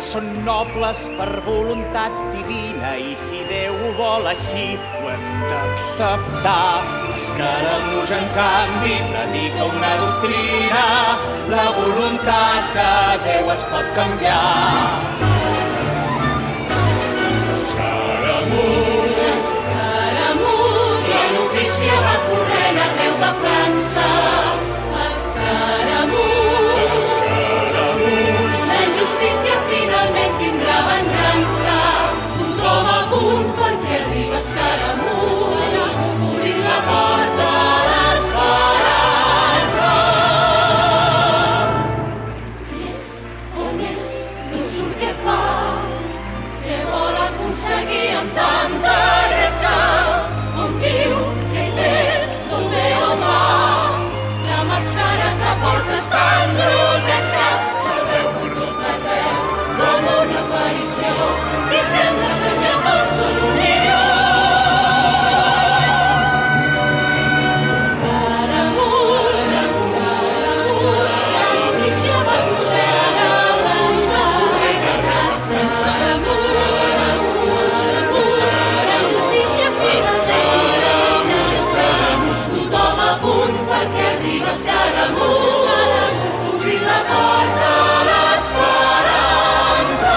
que són nobles per voluntat divina i si Déu ho vol així ho hem d'acceptar. Escaramuix, en canvi, predica una doctrina, la voluntat de Déu es pot canviar. Escaramuix, la notícia va corrent arreu de França. Escaramuix, la justícia finalment tindrà venjança. Tothom a punt perquè arriba Escaramuix, obrint la porta a l'esperança. És on és, no surt què fa, què vol aconseguir amb tanta resta, on viu, què hi té, d'on ve on va. La màscara que porta és tan grotesca, se'l veu per tot arreu com una aparició i sembla que n'hi ha com són un milió. Escaramuix, Escaramuix, la notícia va corrent abans de corrent a casa. Escaramuix, la justícia finalment Escaramuix, tothom a punt perquè arriba Escaramuix, obrint la porta a l'esperança.